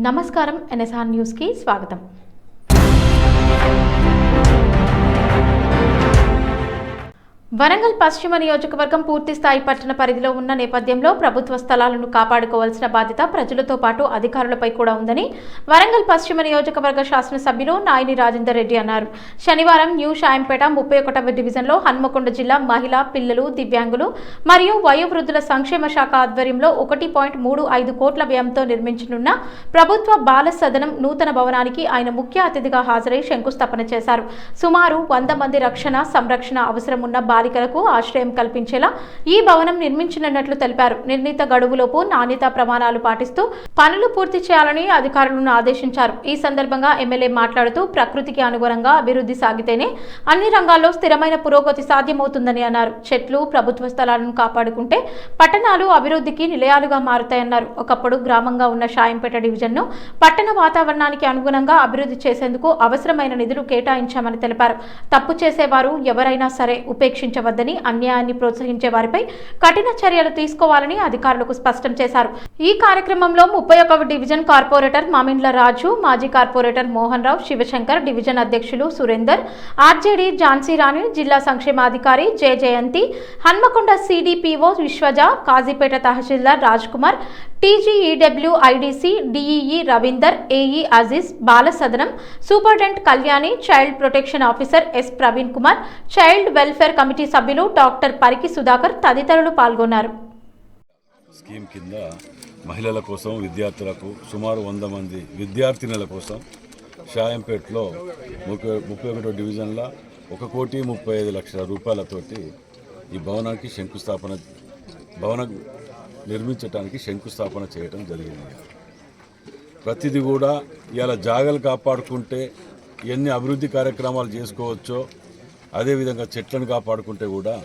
నమస్కారం NSR news కి స్వాగతం। వరంగల్ పశ్చిమ నియోజకవర్గం పూర్తి స్థాయి పట్టణ పరిధిలో ఉన్న నేపథ్యంలో ప్రభుత్వ స్థలాలను కాపాడుకోవాల్సిన బాధ్యత ప్రజలతో పాటు అధికారులపై కూడా ఉందని వరంగల్ పశ్చిమ నియోజకవర్గ శాసనసభ్యులు నాయని రాజేందర్ రెడ్డి అన్నారు। శనివారం న్యూ షాయంపేట 31వ డివిజన్లో హన్మకొండ జిల్లా మహిళా, పిల్లలు, దివ్యాంగులు మరియు వయోవృద్ధుల సంక్షేమ శాఖ ఆధ్వర్యంలో 1.35 కోట్ల వ్యయంతో నిర్మించనున్న ప్రభుత్వ బాల సదనం నూతన భవనానికి ఆయన ముఖ్య అతిథిగా హాజరై శంకుస్థాపన చేశారు। సుమారు 100 మంది రక్షణ, సంరక్షణ అవసరం ఉన్న బాలికలకు ఆశ్రయం కల్పించేలా ఈ భవనం నిర్మించనున్నట్లు తెలిపారు। నిర్ణీత గడువులోపు నాణ్యతా ప్రమాణాలు పాటిస్తూ పనులు పూర్తి చేయాలని అధికారులను ఆదేశించారు। ఈ సందర్భంగా ఎమ్మెల్యే మాట్లాడుతూ ప్రకృతికి అనుగుణంగా అభివృద్ధి సాగితేనే అన్ని రంగాల్లో స్థిరమైన పురోగతి సాధ్యమవుతుందని అన్నారు। చెట్లు, ప్రభుత్వ స్థలాలను కాపాడుకుంటే పట్టణాలు అభివృద్ధికి నిలయాలుగా మారుతాయన్నారు। ఒకప్పుడు గ్రామంగా ఉన్న షాయంపేట డివిజన్ను పట్టణ వాతావరణానికి అనుగుణంగా అభివృద్ధి చేసేందుకు అవసరమైన నిధులు కేటాయించామని తెలిపారు। తప్పు చేసేవారు ఎవరైనా సరే ఉపేక్షించవద్దని, అన్యాయాన్ని ప్రోత్సహించే వారిపై కఠిన చర్యలు తీసుకోవాలని అధికారులకు స్పష్టం చేశారు। ఈ కార్యక్రమంలో 31వ డివిజన్ కార్పొరేటర్ మామిండ్ల రాజు, మాజీ కార్పొరేటర్ మోహన్ రావు, శివశంకర్, డివిజన్ అధ్యక్షులు సురేందర్, ఆర్జేడీ ఝాన్సీ రాణి, జిల్లా సంక్షేమాధికారి జె జయంతి, హన్మకొండ సిడిపిఓ విశ్వజ, కాజీపేట తహసీల్దార్ Raj Kumar, TGEW IDC DEE Ravinder, AE Aziz, బాల సదనం superintendent Kalyani, child protection officer S Praveen Kumar, child welfare committee సభ్యులు డాక్టర్ పరికి సుధాకర్ తదితరులు పాల్గొన్నారు। స్కీమ్ కింద మహిళల కోసం, విద్యార్థులకు సుమారు 100 మంది విద్యార్థినుల కోసం షాయంపేటలో 31వ డివిజన్లో 1,35,00,000 రూపాయలతోటి ఈ భవనానికి భవనం నిర్మించడానికి శంకుస్థాపన చేయడం జరిగింది। ప్రతిదీ కూడా ఇలా జాగాలు కాపాడుకుంటే ఎన్ని అభివృద్ధి కార్యక్రమాలు చేసుకోవచ్చో అదేవిధంగా చెట్లను కాపాడుకుంటే కూడా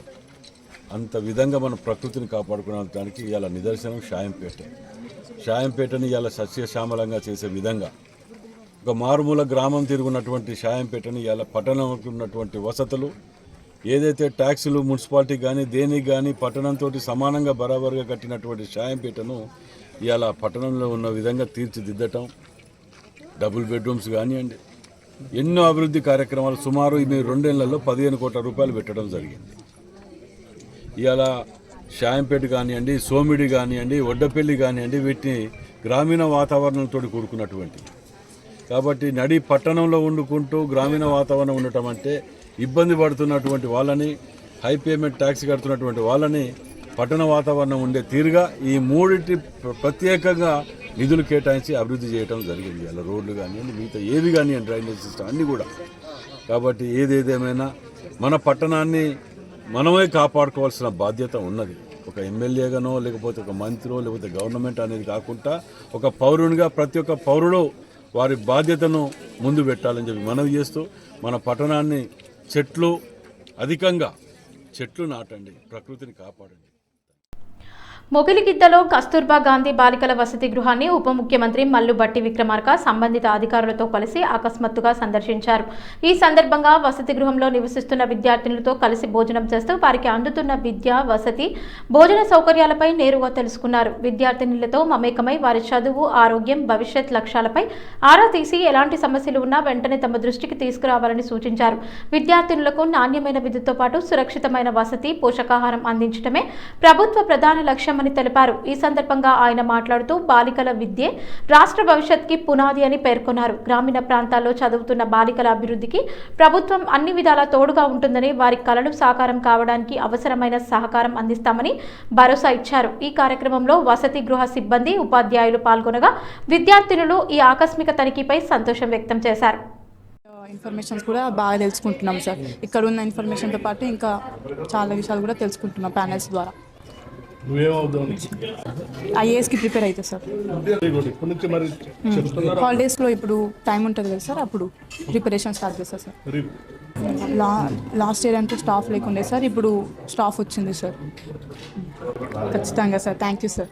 అంత విధంగా మనం ప్రకృతిని కాపాడుకునేదానికి ఇలా నిదర్శనం షాయంపేటని ఇలా సస్యశ్యామలంగా చేసే విధంగా ఒక మారుమూల గ్రామం తిరుగున్నటువంటి షాయంపేటని ఇలా పట్టణంలో ఉన్నటువంటి వసతులు ఏదైతే ట్యాక్సులు మున్సిపాలిటీ కానీ దేనికి కానీ పట్టణంతో సమానంగా బరాబరుగా కట్టినటువంటి షాయంపేటను ఇలా పట్టణంలో ఉన్న విధంగా తీర్చిదిద్దటం, డబుల్ బెడ్రూమ్స్ కానివ్వండి, ఎన్నో అభివృద్ధి కార్యక్రమాలు సుమారు ఈ 2 ఏళ్లలో 15 కోట్ల రూపాయలు పెట్టడం జరిగింది। ఇలా షాయంపేట కానివ్వండి, సోమిడి కానివ్వండి, వడ్డపల్లి కానివ్వండి, వీటిని గ్రామీణ వాతావరణంతో కూడుకున్నటువంటి కాబట్టి నడి పట్టణంలో వండుకుంటూ గ్రామీణ వాతావరణం ఉండటం అంటే ఇబ్బంది పడుతున్నటువంటి వాళ్ళని, హై పేమెంట్ ట్యాక్స్ కడుతున్నటువంటి వాళ్ళని పట్టణ వాతావరణం ఉండే తీరుగా ఈ మూడింటి ప్రత్యేకంగా నిధులు కేటాయించి అభివృద్ధి చేయడం జరిగింది। అలా రోడ్లు కానివ్వండి, మిగతా ఏవి కానివ్వండి, డ్రైనేజ్ సిస్టమ్ అన్నీ కూడా। కాబట్టి ఏదేదేమైనా మన పట్టణాన్ని మనమే కాపాడుకోవాల్సిన బాధ్యత ఉన్నది। ఒక ఎమ్మెల్యేగానో లేకపోతే ఒక మంత్రో లేకపోతే గవర్నమెంట్ అనేది కాకుండా ఒక పౌరునిగా ప్రతి ఒక్క పౌరుడు వారి బాధ్యతను ముందు పెట్టాలని చెప్పి మనవి చేస్తూ మన పట్టణాన్ని అధికంగా చెట్లు నాటండి, ప్రకృతిని కాపాడండి। మొగిలిగిద్దలో కస్తూర్బా గాంధీ బాలికల వసతి గృహాన్ని ఉప ముఖ్యమంత్రి మల్లు భట్టి విక్రమార్క సంబంధిత అధికారులతో కలిసి ఆకస్మాత్తుగా సందర్శించారు। ఈ సందర్భంగా వసతి గృహంలో నివసిస్తున్న విద్యార్థినులతో కలిసి భోజనం చేస్తూ వారికి అందుతున్న విద్య, వసతి, భోజన సౌకర్యాలపై నేరుగా తెలుసుకున్నారు। విద్యార్థినులతో మమేకమై వారి చదువు, ఆరోగ్యం, భవిష్యత్ లక్ష్యాలపై ఆరా తీసి ఎలాంటి సమస్యలు ఉన్నా వెంటనే తమ దృష్టికి తీసుకురావాలని సూచించారు। విద్యార్థినులకు నాణ్యమైన విద్యతో పాటు సురక్షితమైన వసతి, పోషకాహారం అందించడమే ప్రభుత్వ ప్రధాన లక్ష్యం అని తెలిపారు। ఈ సందర్భంగా ఆయన మాట్లాడుతూ బాలికల విద్యే రాష్ట్ర భవిష్యత్తుకి పునాది అని పేర్కొన్నారు। గ్రామీణ ప్రాంతాల్లో చదువుతున్న బాలికల అభివృద్ధికి ప్రభుత్వం అన్ని విధాలా తోడుగా ఉంటుందని, వారి కలలు సాకారం కావడానికి అవసరమైన సహకారం అందిస్తామని భరోసా ఇచ్చారు। ఈ కార్యక్రమంలో వసతి గృహ సిబ్బంది, ఉపాధ్యాయులు పాల్గొనగా విద్యార్థినులు ఈ ఆకస్మిక తనిఖీపై సంతోషం వ్యక్తం చేశారు। ఇన్ఫర్మేషన్స్ కూడా బాగా తెలుసుకుంటున్నాం సార్। ఇక్కడ ఉన్న ఇన్ఫర్మేషన్తో పాటు ఇంకా చాలా విషయాలు కూడా తెలుసుకుంటున్నాం ప్యానెల్స్ ద్వారా। ఐఏఎస్కి ప్రిపేర్ అవుతుంది సార్। హాలిడేస్లో ఇప్పుడు టైం ఉంటుంది కదా సార్, అప్పుడు ప్రిపరేషన్ స్టార్ట్ చేస్తారు సార్। లాస్ట్ ఇయర్ అంటూ స్టాఫ్ లేకుండే సార్, ఇప్పుడు స్టాఫ్ వచ్చింది సార్। ఖచ్చితంగా సార్, థ్యాంక్ యూ సార్।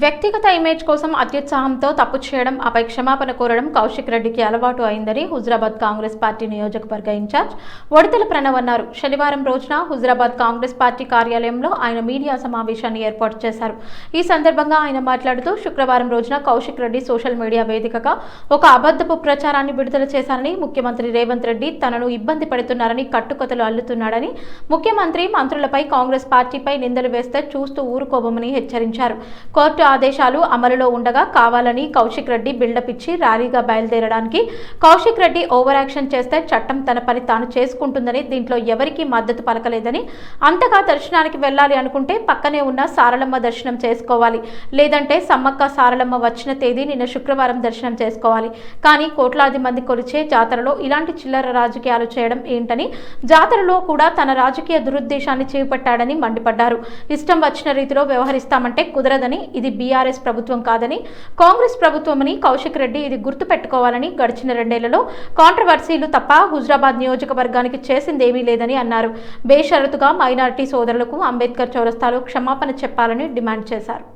వ్యక్తిగత ఇమేజ్ కోసం అత్యుత్సాహంతో తప్పు చేయడం, ఆపై క్షమాపణ కోరడం కౌశిక్ రెడ్డికి అలవాటు అయిందని హుజురాబాద్ కాంగ్రెస్ పార్టీ నియోజకవర్గ ఇన్ఛార్జ్ వడితెల ప్రణవ్ అన్నారు. శనివారం రోజున హుజురాబాద్ కాంగ్రెస్ పార్టీ కార్యాలయంలో ఆయన మీడియా సమావేశాన్ని ఏర్పాటు చేశారు. ఈ సందర్భంగా ఆయన మాట్లాడుతూ శుక్రవారం రోజున కౌశిక్ రెడ్డి సోషల్ మీడియా వేదికగా ఒక అబద్ధపు ప్రచారాన్ని విడుదల చేశారని, ముఖ్యమంత్రి రేవంత్ రెడ్డి తనను ఇబ్బంది పెడుతున్నారని కట్టుకథలు అల్లుతున్నాడని, ముఖ్యమంత్రి మంత్రులపై కాంగ్రెస్ పార్టీపై నిందలు వేస్తే చూస్తూ ఊరుకోబోమని హెచ్చరించారు. కోర్టు ఆదేశాలు అమలులో ఉండగా కావాలని కౌశిక్ రెడ్డి బిల్డప్ ఇచ్చి ర్యాలీగా బయలుదేరడానికి కౌశిక్ రెడ్డి ఓవర్ యాక్షన్ చేస్తే చట్టం తన పని తాను చేసుకుంటుందని, దీంట్లో ఎవరికీ మద్దతు పలకలేదని, అంతగా దర్శనానికి వెళ్ళాలి అనుకుంటే పక్కనే ఉన్న సారలమ్మ దర్శనం చేసుకోవాలి, లేదంటే సమ్మక్క సారలమ్మ వచ్చిన తేదీ నిన్న శుక్రవారం దర్శనం చేసుకోవాలి. కానీ కోట్లాది మంది కొలిచే జాతరలో ఇలాంటి చిల్లర రాజకీయాలు చేయడం ఏంటని, జాతరలో కూడా తన రాజకీయ దురుద్దేశాన్ని చేపట్టాడని మండిపడ్డారు. ఇష్టం వచ్చిన రీతిలో వ్యవహరిస్తామంటే కుదరదని, ఇది బీఆర్ఎస్ ప్రభుత్వం కాదని, కాంగ్రెస్ ప్రభుత్వమని కౌశిక్ రెడ్డి ఇది గుర్తు పెట్టుకోవాలని, గడిచిన 2 ఏళ్లలో కాంట్రవర్సీలు తప్ప హుజురాబాద్ నియోజకవర్గానికి చేసిందేమీ లేదని అన్నారు. బేషరతుగా మైనారిటీ సోదరులకు అంబేద్కర్ చౌరస్తాలో క్షమాపణ చెప్పాలని డిమాండ్ చేశారు.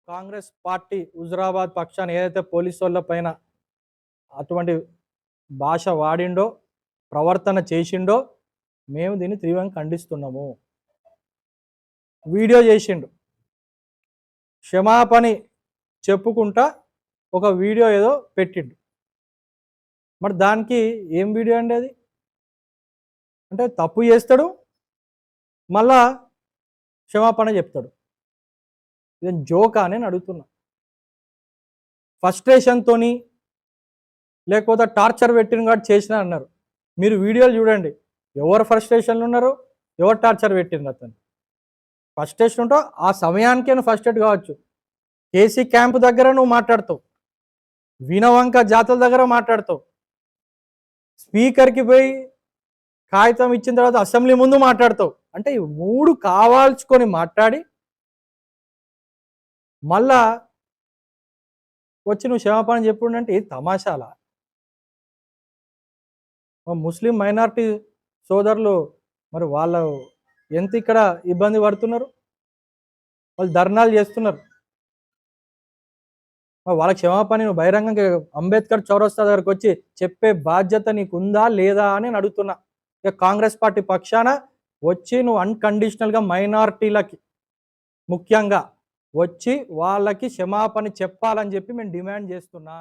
కాంగ్రెస్ పార్టీ హుజురాబాద్ పక్షాన్ని ఏదైతే పోలీసు వాళ్ళ పైన అటువంటి భాష వాడిండో, ప్రవర్తన చేసిండో మేము దీన్ని తీవ్రంగా ఖండిస్తున్నాము. వీడియో చేసిండు, క్షమాపణ చెప్పుకుంటా ఒక వీడియో ఏదో పెట్టిండు. మరి దానికి ఏం వీడియో అండి అది? అంటే తప్పు చేస్తాడు, మళ్ళా క్షమాపణ చెప్తాడు. ఇది జోకా అని అడుగుతున్నా. ఫ్రస్ట్రేషన్తో లేకపోతే టార్చర్ పెట్టిన కాదు చేసిన అన్నారు. మీరు వీడియోలు చూడండి, ఎవరు ఫ్రస్ట్రేషన్లు ఉన్నారో, ఎవరు టార్చర్ పెట్టిండ్రు. అతను ఫ్రస్ట్రేషన్ ఉంటో ఆ సమయానికే నువ్వు ఫ్రస్ట్రేట్ కావచ్చు. కేసీ క్యాంప్ దగ్గర నువ్వు మాట్లాడతావు, వినవంక జాతర దగ్గర మాట్లాడతావు, స్పీకర్కి పోయి కాగితం ఇచ్చిన తర్వాత అసెంబ్లీ ముందు మాట్లాడతావు. అంటే ఈ 3 కావాల్చుకొని మాట్లాడి మళ్ళా వచ్చి నువ్వు క్షమాపణ చెప్పుండంటే ఇది తమాషాలా? ముస్లిం మైనారిటీ సోదరులు మరి వాళ్ళు ఎంత ఇక్కడ ఇబ్బంది పడుతున్నారు, వాళ్ళు ధర్నాలు చేస్తున్నారు. వాళ్ళ క్షమాపణ నువ్వు బహిరంగంగా అంబేద్కర్ చౌరస్తా దగ్గరకు వచ్చి చెప్పే బాధ్యత నీకు ఉందా లేదా అని అడుగుతున్నా. ఇక కాంగ్రెస్ పార్టీ పక్షాన వచ్చి నువ్వు అన్కండిషనల్గా మైనారిటీలకి ముఖ్యంగా వచ్చి వాళ్ళకి క్షమాపణ చెప్పాలని చెప్పి మేము డిమాండ్ చేస్తున్నా.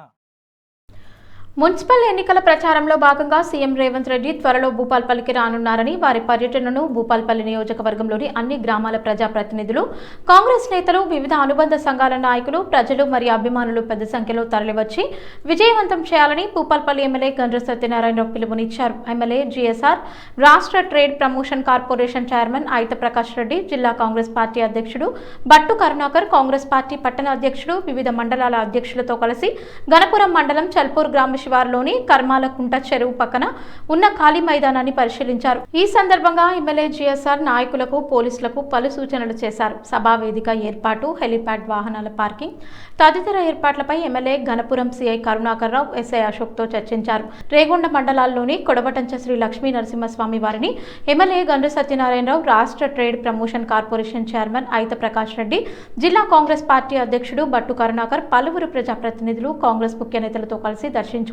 మున్సిపల్ ఎన్నికల ప్రచారంలో భాగంగా సీఎం రేవంత్ రెడ్డి త్వరలో భూపాల్పల్లికి రానున్నారని, వారి పర్యటనను భూపాల్పల్లి నియోజకవర్గంలోని అన్ని గ్రామాల ప్రజాప్రతినిధులు, కాంగ్రెస్ నేతలు, వివిధ అనుబంధ సంఘాల నాయకులు, ప్రజలు మరియు అభిమానులు పెద్ద సంఖ్యలో తరలివచ్చి విజయవంతం చేయాలని భూపాల్పల్లి ఎమ్మెల్యే గండ్ర సత్యనారాయణరావు పిలుపునిచ్చారు. ఎమ్మెల్యే జీఎస్ఆర్, రాష్ట్ర ట్రేడ్ ప్రమోషన్ కార్పొరేషన్ చైర్మన్ అయిత ప్రకాష్ రెడ్డి, జిల్లా కాంగ్రెస్ పార్టీ అధ్యక్షుడు బట్టు కరుణాకర్, కాంగ్రెస్ పార్టీ పట్టణ అధ్యక్షుడు, వివిధ మండలాల అధ్యక్షులతో కలిసి గణపురం మండలం చల్పూర్ గ్రామ శివారులోని కర్మాలకుంట చెరువు పక్కన ఉన్న ఖాళీ మైదానాన్ని పరిశీలించారు. ఈ సందర్భంగా ఎమ్మెల్యే జీఎస్ఆర్ నాయకులకు, పోలీసులకు పలు సూచనలు చేశారు. సభా వేదిక ఏర్పాటు, హెలిప్యాడ్ వాహనాల పార్కింగ్ తదితర ఏర్పాట్లపై ఎమ్మెల్యే గణపురం సిఐ కరుణాకర్ రావు, ఎస్ఐ అశోక్తో చర్చించారు. రేగొండ మండలాల్లోని కొడవటంచ శ్రీ లక్ష్మీ నరసింహస్వామి వారిని ఎమ్మెల్యే గండ్ర సత్యనారాయణరావు, రాష్ట్ర ట్రేడ్ ప్రమోషన్ కార్పొరేషన్ చైర్మన్ అయిత ప్రకాష్ రెడ్డి, జిల్లా కాంగ్రెస్ పార్టీ అధ్యక్షుడు బట్టు కరుణాకర్, పలువురు ప్రజాప్రతినిధులు, కాంగ్రెస్ ముఖ్య నేతలతో కలిసి దర్శించుకుని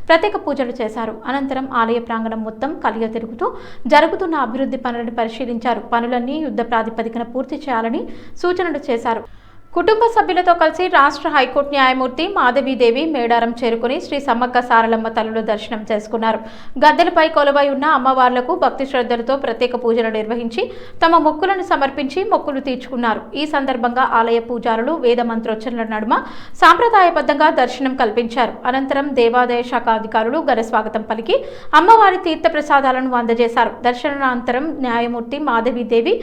ప్రత్యేక పూజలు చేశారు. అనంతరం ఆలయ ప్రాంగణం మొత్తం కలియ తిరుగుతూ జరుగుతున్న అభివృద్ధి పనులను పరిశీలించారు. పనులన్నీ యుద్ధ ప్రాతిపదికన పూర్తి చేయాలని సూచనలు చేశారు. కుటుంబ సభ్యులతో కలిసి రాష్ట్ర హైకోర్టు న్యాయమూర్తి మాధవీదేవి మేడారం చేరుకుని శ్రీ సమ్మక్క సారలమ్మ తల్లుల దర్శనం చేసుకున్నారు. గద్దెలపై కొలువై ఉన్న అమ్మవార్లకు భక్తి శ్రద్ధలతో ప్రత్యేక పూజలు నిర్వహించి తమ మొక్కులను సమర్పించి మొక్కులు తీర్చుకున్నారు. ఈ సందర్భంగా ఆలయ పూజారులు వేద మంత్రోచ్చరణల నడుమ సాంప్రదాయబద్ధంగా దర్శనం కల్పించారు. అనంతరం దేవాదాయ శాఖ అధికారులు ఘన స్వాగతం పలికి అమ్మవారి తీర్థ ప్రసాదాలను అందజేశారు. దర్శనానంతరం న్యాయమూర్తి మాధవీదేవి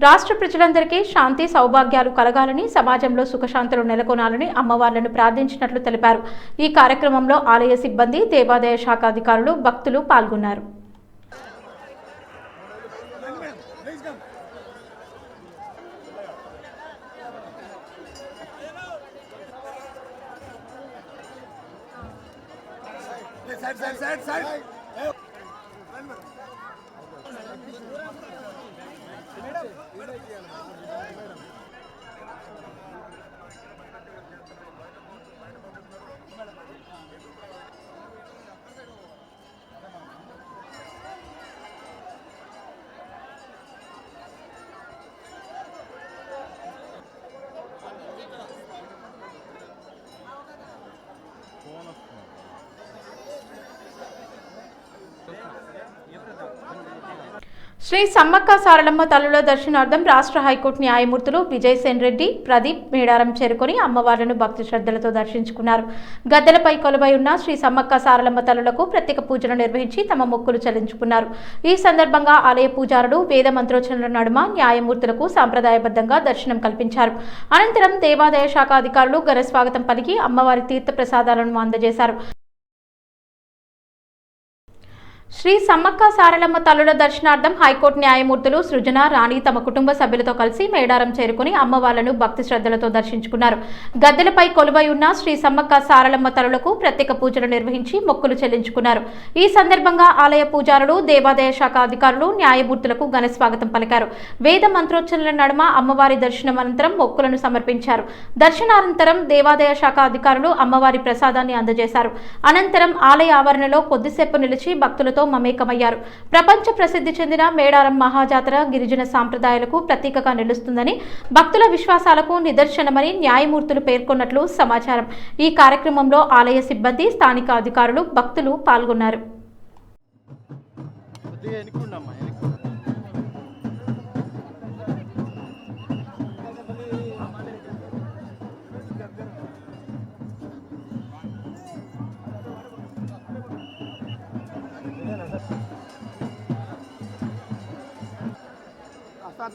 రాష్ట్ర ప్రజలందరికీ శాంతి సౌభాగ్యాలు కలగాలని, సమాజంలో సుఖశాంతులు నెలకొనాలని అమ్మవార్లను ప్రార్థించినట్లు తెలిపారు. ఈ కార్యక్రమంలో ఆలయ సిబ్బంది, దేవాదాయ శాఖ అధికారులు, భక్తులు పాల్గొన్నారు. శ్రీ సమ్మక్క సారలమ్మ తల్లుల దర్శనార్థం రాష్ట్ర హైకోర్టు న్యాయమూర్తులు విజయ్ సేన్ రెడ్డి, ప్రదీప్ మేడారం చేరుకొని అమ్మవార్లను భక్తి శ్రద్ధలతో దర్శించుకున్నారు. గద్దెలపై కొలువై ఉన్న శ్రీ సమ్మక్క సారలమ్మ తల్లులకు ప్రత్యేక పూజలు నిర్వహించి తమ మొక్కులు చెల్లించుకున్నారు. ఈ సందర్భంగా ఆలయ పూజారులు వేద మంత్రోచ్చరణల నడుమ న్యాయమూర్తులకు సాంప్రదాయబద్ధంగా దర్శనం కల్పించారు. అనంతరం దేవాదాయ శాఖ అధికారులు ఘన స్వాగతం పలికి అమ్మవారి తీర్థ ప్రసాదాలను అందజేశారు. శ్రీ సమ్మక్క సారలమ్మ తల్లుల దర్శనార్థం హైకోర్టు న్యాయమూర్తులు సృజన, రాణి తమ కుటుంబ సభ్యులతో కలిసి మేడారం చేరుకుని అమ్మవార్లను భక్తి శ్రద్ధలతో దర్శించుకున్నారు. గద్దెలపై కొలువై ఉన్న శ్రీ సమ్మక్క సారలమ్మ తల్లులకు ప్రత్యేక పూజలు నిర్వహించి మొక్కులు చెల్లించుకున్నారు. ఈ సందర్భంగా ఆలయ పూజారులు, దేవాదాయ శాఖ అధికారులు న్యాయమూర్తులకు ఘన స్వాగతం పలికారు. వేద మంత్రోచ్చరణల నడుమ అమ్మవారి దర్శనం అనంతరం మొక్కులను సమర్పించారు. దర్శనానంతరం దేవాదాయ శాఖ అధికారులు అమ్మవారి ప్రసాదాన్ని అందజేశారు. అనంతరం ఆలయ ఆవరణలో కొద్దిసేపు నిలిచి భక్తులతో మమేకమయ్యారు. ప్రపంచ ప్రసిద్ధి చెందిన మేడారం మహాజాతర గిరిజన సాంప్రదాయాలకు ప్రతీకగా నిలుస్తుందని, భక్తుల విశ్వాసాలకు నిదర్శనమని న్యాయమూర్తులు పేర్కొన్నట్లు సమాచారం. ఈ కార్యక్రమంలో ఆలయ సిబ్బంది, స్థానిక అధికారులు, భక్తులు పాల్గొన్నారు.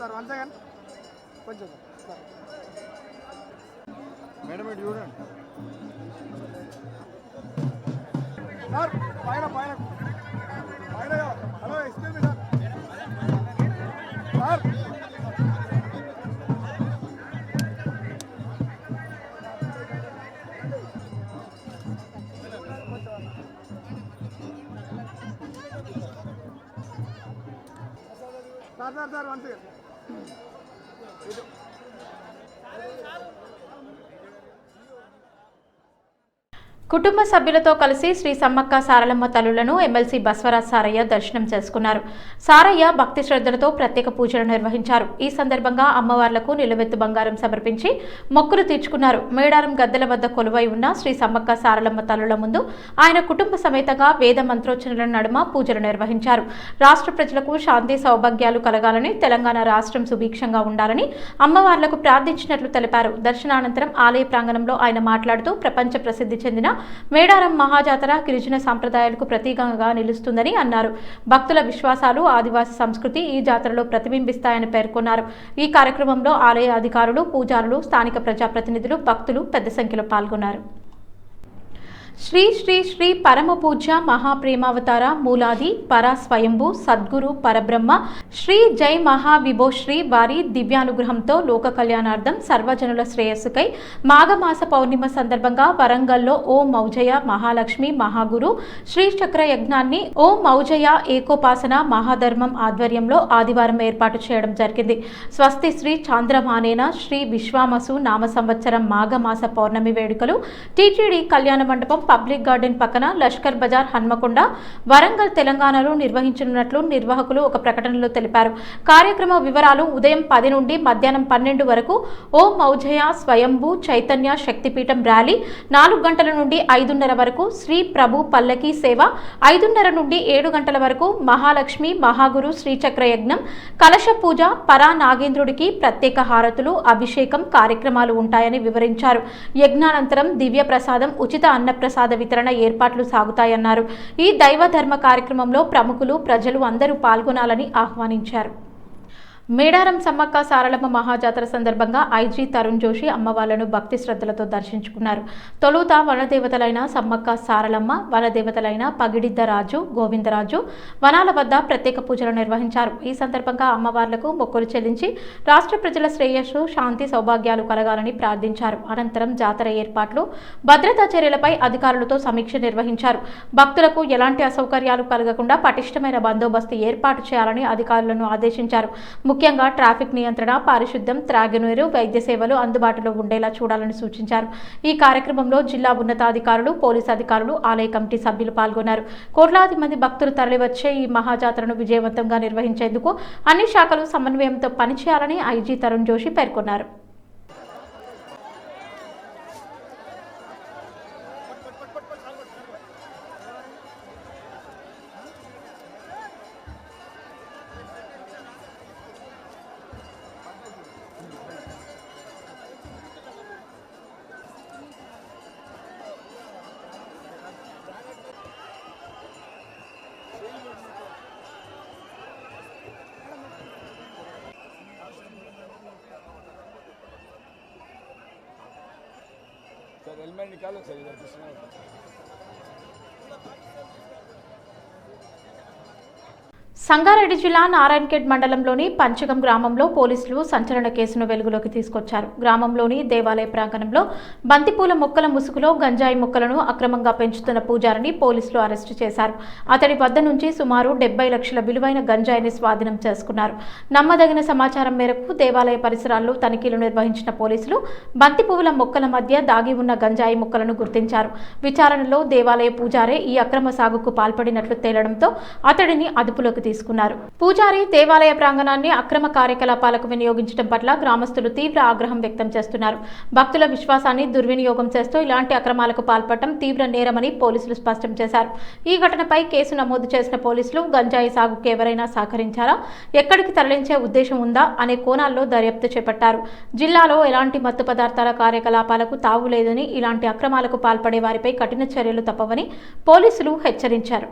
సార్ వన్ సెకండ్ కొంచెం మేడం ఇటు చూడండి సార్ పైన పైన పైన hello excuse me sir sir one second కుటుంబ సభ్యులతో కలిసి శ్రీ సమ్మక్క సారలమ్మ తల్లులను ఎమ్మెల్సీ బస్వరాజ్ సారయ్య దర్శనం చేసుకున్నారు. సారయ్య భక్తి శ్రద్ధలతో ప్రత్యేక పూజలు నిర్వహించారు. ఈ సందర్భంగా అమ్మవార్లకు నిలువెత్తు బంగారం సమర్పించి మొక్కులు తీర్చుకున్నారు. మేడారం గద్దెల వద్ద కొలువై ఉన్న శ్రీ సమ్మక్క సారలమ్మ తల్లుల ముందు ఆయన కుటుంబ సమేతంగా వేద మంత్రోచ్చరణల నడుమ పూజలు నిర్వహించారు. రాష్ట్ర ప్రజలకు శాంతి సౌభాగ్యాలు కలగాలని, తెలంగాణ రాష్ట్రం సుభిక్షంగా ఉండాలని అమ్మవార్లకు ప్రార్థించినట్లు తెలిపారు. దర్శనానంతరం ఆలయ ప్రాంగణంలో ఆయన మాట్లాడుతూ ప్రపంచ ప్రసిద్ధి చెందిన మేడారం మహాజాతర గిరిజన సాంప్రదాయాలకు ప్రతీకంగా నిలుస్తుందని అన్నారు. భక్తుల విశ్వాసాలు, ఆదివాసీ సంస్కృతి ఈ జాతరలో ప్రతిబింబిస్తాయని పేర్కొన్నారు. ఈ కార్యక్రమంలో ఆలయ అధికారులు, పూజారులు, స్థానిక ప్రజాప్రతినిధులు, భక్తులు పెద్ద సంఖ్యలో పాల్గొన్నారు. శ్రీ శ్రీ శ్రీ పరమ పూజ్య మహాప్రేమావతార మూలాది పరా స్వయంభూ సద్గురు పరబ్రహ్మ శ్రీ జై మహావిభోశ్రీ వారి దివ్యానుగ్రహంతో లోక కళ్యాణార్థం సర్వజనుల శ్రేయస్సుకై మాఘమాస పౌర్ణిమ సందర్భంగా వరంగల్లో ఓం మౌజయ మహాలక్ష్మి మహాగురు శ్రీ చక్ర యజ్ఞాన్ని ఓం మౌజయ ఏకోపాసన మహాధర్మం ఆధ్వర్యంలో ఆదివారం ఏర్పాటు చేయడం జరిగింది. స్వస్తి శ్రీ చాంద్రమానేన శ్రీ విశ్వామసు నామ సంవత్సరం మాఘమాస పౌర్ణమి వేడుకలు టీటీడీ కళ్యాణ మండపం పబ్లిక్ గార్డెన్ పక్కన లష్కర్ బజార్, హన్మకొండ, వరంగల్, తెలంగాణలో నిర్వహించనున్నట్లు నిర్వాహకులు ఒక ప్రకటనలో తెలిపారు. కార్యక్రమ వివరాలు ఉదయం 10 నుండి మధ్యాహ్నం 12 వరకు ఓం మౌజయ స్వయంభూ చైతన్య శక్తిపీఠం ర్యాలీ, 4 గంటల నుండి 5:30 వరకు శ్రీ ప్రభు పల్లకి సేవ, 5:30 నుండి 7 గంటల వరకు మహాలక్ష్మి మహాగురు శ్రీచక్ర యజ్ఞం, కలశ పూజ, పరా నాగేంద్రుడికి ప్రత్యేక హారతులు, అభిషేకం కార్యక్రమాలు ఉంటాయని వివరించారు. యజ్ఞానంతరం దివ్య ప్రసాదం, ఉచిత అన్నప్రసాద వితరణ ఏర్పాట్లు సాగుతాయన్నారు. ఈ దైవ ధర్మ కార్యక్రమంలో ప్రముఖులు, ప్రజలు అందరూ పాల్గొనాలని ఆహ్వానించారు. మేడారం సమ్మక్క సారలమ్మ మహాజాతర సందర్భంగా ఐజీ తరుణ్ జోషి అమ్మవార్లను భక్తి శ్రద్ధలతో దర్శించుకున్నారు. తొలుత వనదేవతలైన సమ్మక్క సారలమ్మ, వనదేవతలైన పగిడిద్దరాజు, గోవిందరాజు వనాల వద్ద ప్రత్యేక పూజలు నిర్వహించారు. ఈ సందర్భంగా అమ్మవార్లకు మొక్కులు చెల్లించి రాష్ట్ర ప్రజల శ్రేయస్సు, శాంతి సౌభాగ్యాలు కలగాలని ప్రార్థించారు. అనంతరం జాతర ఏర్పాట్లు, భద్రతా చర్యలపై అధికారులతో సమీక్ష నిర్వహించారు. భక్తులకు ఎలాంటి అసౌకర్యాలు కలగకుండా పటిష్టమైన బందోబస్తు ఏర్పాటు చేయాలని అధికారులను ఆదేశించారు. ముఖ్యంగా ట్రాఫిక్ నియంత్రణ, పారిశుద్ధ్యం, త్రాగునీరు, వైద్య సేవలు అందుబాటులో ఉండేలా చూడాలని సూచించారు. ఈ కార్యక్రమంలో జిల్లా ఉన్నతాధికారులు, పోలీసు అధికారులు, ఆలయ కమిటీ సభ్యులు పాల్గొన్నారు. కోట్లాది మంది భక్తులు తరలివచ్చే ఈ మహాజాతరను విజయవంతంగా నిర్వహించేందుకు అన్ని శాఖలు సమన్వయంతో పనిచేయాలని ఐజీ తరుణ్ జోషి పేర్కొన్నారు. हेलमेट निकालो सर इधर कुछ नहीं సంగారెడ్డి జిల్లా నారాయణఖేడ్ మండలంలోని పంచగం గ్రామంలో పోలీసులు సంచలన కేసును వెలుగులోకి తీసుకొచ్చారు. గ్రామంలోని దేవాలయ ప్రాంగణంలో బంతిపూల మొక్కల ముసుగులో గంజాయి మొక్కలను అక్రమంగా పెంచుతున్న పూజారిని పోలీసులు అరెస్టు చేశారు. అతడి వద్ద నుంచి సుమారు 70 లక్షల విలువైన గంజాయిని స్వాధీనం చేసుకున్నారు. నమ్మదగిన సమాచారం మేరకు దేవాలయ పరిసరాల్లో తనిఖీలు నిర్వహించిన పోలీసులు బంతిపూల మొక్కల మధ్య దాగి ఉన్న గంజాయి మొక్కలను గుర్తించారు. విచారణలో దేవాలయ పూజారే ఈ అక్రమ సాగుకు పాల్పడినట్లు తేలడంతో అతడిని అదుపులోకి తీసుకున్నారు. పూజారి దేవాలయ ప్రాంగణాన్ని అక్రమ కార్యకలాపాలకు వినియోగించడం పట్ల గ్రామస్తులు తీవ్ర ఆగ్రహం వ్యక్తం చేస్తున్నారు. భక్తుల విశ్వాసాన్ని దుర్వినియోగం చేస్తూ ఇలాంటి అక్రమాలకు పాల్పడటం తీవ్ర నేరమని పోలీసులు స్పష్టం చేశారు. ఈ ఘటనపై కేసు నమోదు చేసిన పోలీసులు గంజాయి సాగుకు ఎవరైనా సహకరించారా, ఎక్కడికి తరలించే ఉద్దేశం ఉందా అనే కోణాల్లో దర్యాప్తు చేపట్టారు. జిల్లాలో ఎలాంటి మత్తు పదార్థాల కార్యకలాపాలకు తావు లేదని, ఇలాంటి అక్రమాలకు పాల్పడే వారిపై కఠిన చర్యలు తప్పవని పోలీసులు హెచ్చరించారు.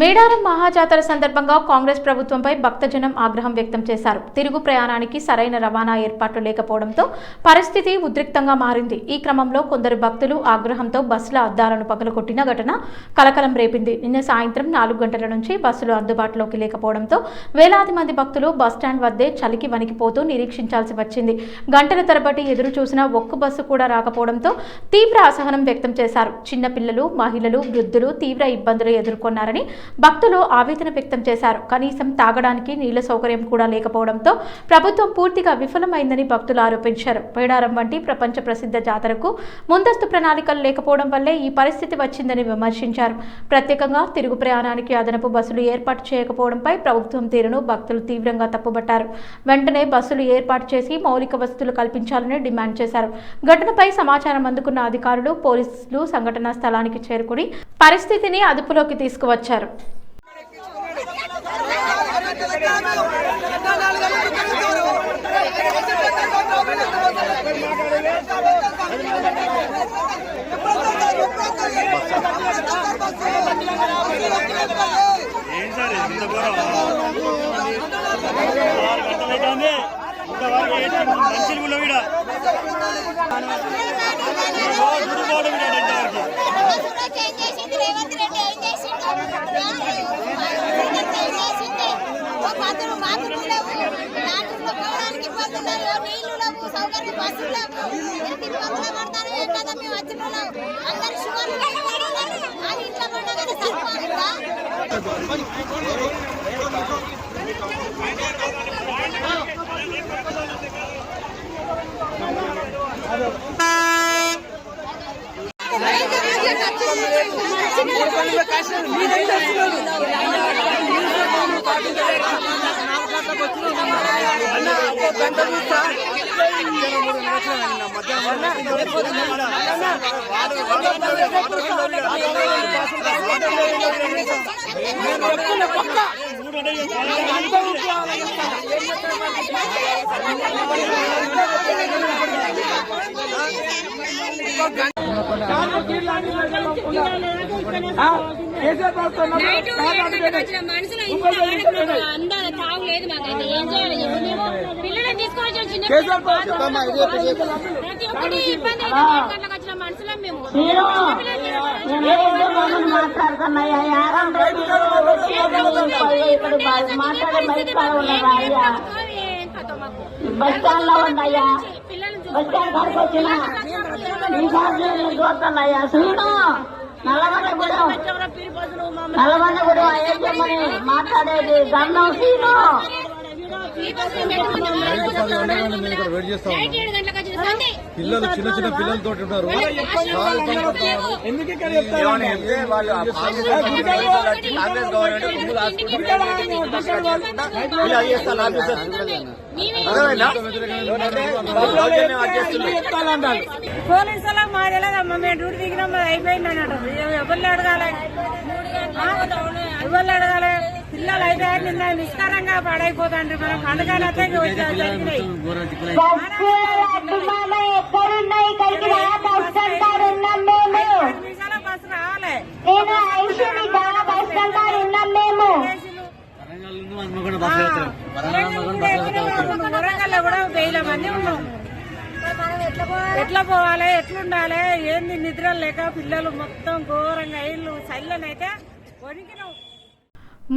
మేడారం మహాజాతర సందర్భంగా కాంగ్రెస్ ప్రభుత్వంపై భక్తజనం ఆగ్రహం వ్యక్తం చేశారు. తిరుగు ప్రయాణానికి సరైన రవాణా ఏర్పాట్లు లేకపోవడంతో పరిస్థితి ఉద్రిక్తంగా మారింది. ఈ క్రమంలో కొందరు భక్తులు ఆగ్రహంతో బస్సుల అద్దాలను పగలగొట్టిన ఘటన కలకలం రేపింది. నిన్న సాయంత్రం 4 గంటల నుంచి బస్సులు అందుబాటులోకి లేకపోవడంతో వేలాది మంది భక్తులు బస్టాండ్ వద్దే చలికి వణికిపోతూ నిరీక్షించాల్సి వచ్చింది. గంటల తరబడి ఎదురు చూసిన ఒక్క బస్సు కూడా రాకపోవడంతో తీవ్ర అసహనం వ్యక్తం చేశారు. చిన్నపిల్లలు, మహిళలు, వృద్ధులు తీవ్ర ఇబ్బందులు ఎదుర్కొన్నారని భక్తులు ఆవేదన వ్యక్తం చేశారు. కనీసం తాగడానికి నీళ్ల సౌకర్యం కూడా లేకపోవడంతో ప్రభుత్వం పూర్తిగా విఫలమైందని భక్తులు ఆరోపించారు. మేడారం వంటి ప్రపంచ ప్రసిద్ధ జాతరకు ముందస్తు ప్రణాళికలు లేకపోవడం వల్లే ఈ పరిస్థితి వచ్చిందని విమర్శించారు. ప్రత్యేకంగా తిరుగు ప్రయాణానికి అదనపు బస్సులు ఏర్పాటు చేయకపోవడంపై ప్రభుత్వం తీరును భక్తులు తీవ్రంగా తప్పుబట్టారు. వెంటనే బస్సులు ఏర్పాటు చేసి మౌలిక వసతులు కల్పించాలని డిమాండ్ చేశారు. ఘటనపై సమాచారం అందుకున్న అధికారులు, పోలీసులు సంఘటనా స్థలానికి చేరుకుని పరిస్థితిని అదుపులోకి తీసుకువచ్చారు. తాగులేదు మాకైతే ఏం చేయాలి పిల్లలు తీసుకొని చిన్న ప్రతి ఒక్కటి ఇబ్బంది గంటలకు వచ్చిన మనుషులం మేము బస్టాండ్ లో ఉన్నాయా, బస్టాండ్ కాడికి వచ్చిన చూస్తున్నాయా చూడు నల్లగొండ కూడా అయ్యమ్మని మాట్లాడేది గన్నం సీను పిల్లలు చిన్న చిన్న పిల్లలతో ఉన్నారు. పోలీసులకు మా తెలియదమ్మా, మేము డ్యూటీ దిగినాం అయిపోయింది అన్నట్టు. ఎవరిని అడగాలి, ఎవరిని అడగాలి? పిల్లలు అయితే నిన్న నిష్కారంగా పడైపోతాండ్రి. మనం పండుగలు అయితే బస్సు రావాలి. వరంగల్ కూడా 1000 మంది ఉన్నాం. ఎట్లా పోవాలి ఎట్లుండాలి ఏంది నిద్ర లేక పిల్లలు మొత్తం ఘోరంగా ఇల్లు చల్లనైతే వణికినాం.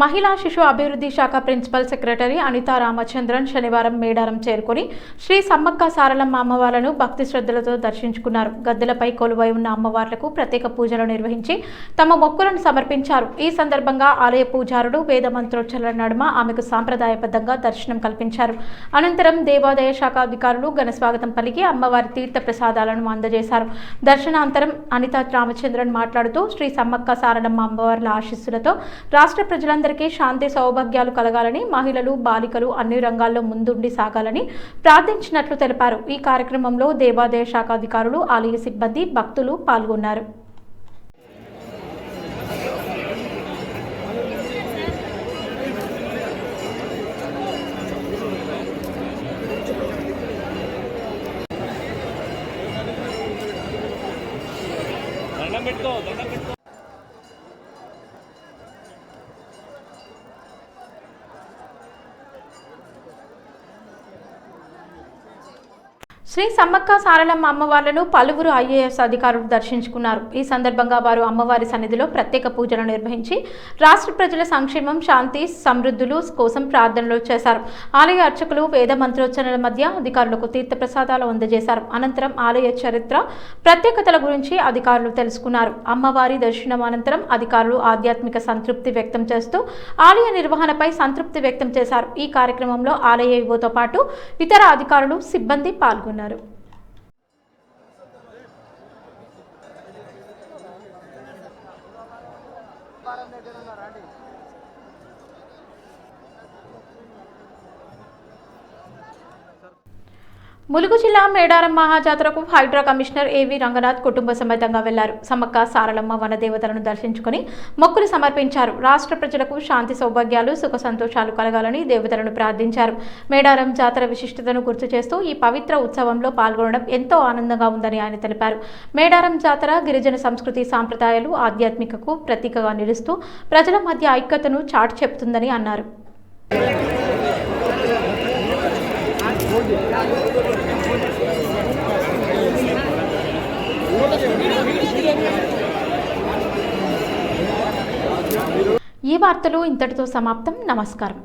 మహిళా శిశు అభివృద్ధి శాఖ ప్రిన్సిపల్ సెక్రటరీ అనితా రామచంద్రన్ శనివారం మేడారం చేరుకుని శ్రీ సమ్మక్క సారలమ్మ అమ్మవార్లను భక్తి శ్రద్ధలతో దర్శించుకున్నారు. గద్దెలపై కొలువై ఉన్న అమ్మవార్లకు ప్రత్యేక పూజలు నిర్వహించి తమ మొక్కులను సమర్పించారు. ఈ సందర్భంగా ఆలయ పూజారుడు వేద మంత్రోచ్చరణల నడుమ ఆమెకు సాంప్రదాయబద్ధంగా దర్శనం కల్పించారు. అనంతరం దేవాదాయ శాఖ అధికారులు ఘనస్వాగతం పలికి అమ్మవారి తీర్థ ప్రసాదాలను అందజేశారు. దర్శనాంతరం అనితా రామచంద్రన్ మాట్లాడుతూ శ్రీ సమ్మక్క సారలమ్మ అమ్మవార్ల ఆశీస్సులతో రాష్ట్ర ప్రజల అందరికీ శాంతి సౌభాగ్యాలు కలగాలని, మహిళలు బాలికలు అన్ని రంగాల్లో ముందుండి సాగాలని ప్రార్థించినట్లు తెలిపారు. ఈ కార్యక్రమంలో దేవాదాయ శాఖ అధికారులు, ఆలయ సిబ్బంది, భక్తులు పాల్గొన్నారు. శ్రీ సమ్మక్క సారలమ్మ అమ్మవార్లను పలువురు ఐఏఎస్ అధికారులు దర్శించుకున్నారు. ఈ సందర్భంగా వారు అమ్మవారి సన్నిధిలో ప్రత్యేక పూజలు నిర్వహించి రాష్ట్ర ప్రజల సంక్షేమం, శాంతి, సమృద్ధులు కోసం ప్రార్థనలు చేశారు. ఆలయ అర్చకులు వేద మంత్రోచ్చరణల మధ్య అధికారులకు తీర్థ ప్రసాదాలు అందజేశారు. అనంతరం ఆలయ చరిత్ర, ప్రత్యేకతల గురించి అధికారులు తెలుసుకున్నారు. అమ్మవారి దర్శనం అనంతరం అధికారులు ఆధ్యాత్మిక సంతృప్తి వ్యక్తం చేస్తూ ఆలయ నిర్వహణపై సంతృప్తి వ్యక్తం చేశారు. ఈ కార్యక్రమంలో ఆలయ ఈవోతో పాటు ఇతర అధికారులు, సిబ్బంది పాల్గొన్నారు. ములుగు జిల్లా మేడారం మహాజాతరకు హైడ్రా కమిషనర్ ఏవి రంగనాథ్ కుటుంబ సమేతంగా వెళ్లారు. సమ్మక్క సారలమ్మ వనదేవతలను దర్శించుకుని మొక్కులు సమర్పించారు. రాష్ట్ర ప్రజలకు శాంతి సౌభాగ్యాలు, సుఖ సంతోషాలు కలగాలని దేవతలను ప్రార్థించారు. మేడారం జాతర విశిష్టతను గుర్తు చేస్తూ ఈ పవిత్ర ఉత్సవంలో పాల్గొనడం ఎంతో ఆనందంగా ఉందని ఆయన తెలిపారు. మేడారం జాతర గిరిజన సంస్కృతి, సాంప్రదాయాలు, ఆధ్యాత్మికకు ప్రతీకగా నిలుస్తూ ప్రజల మధ్య ఐక్యతను చాటి చెప్తుందని అన్నారు. ఈ వార్తలు ఇంతటితో సమాప్తం. నమస్కారం.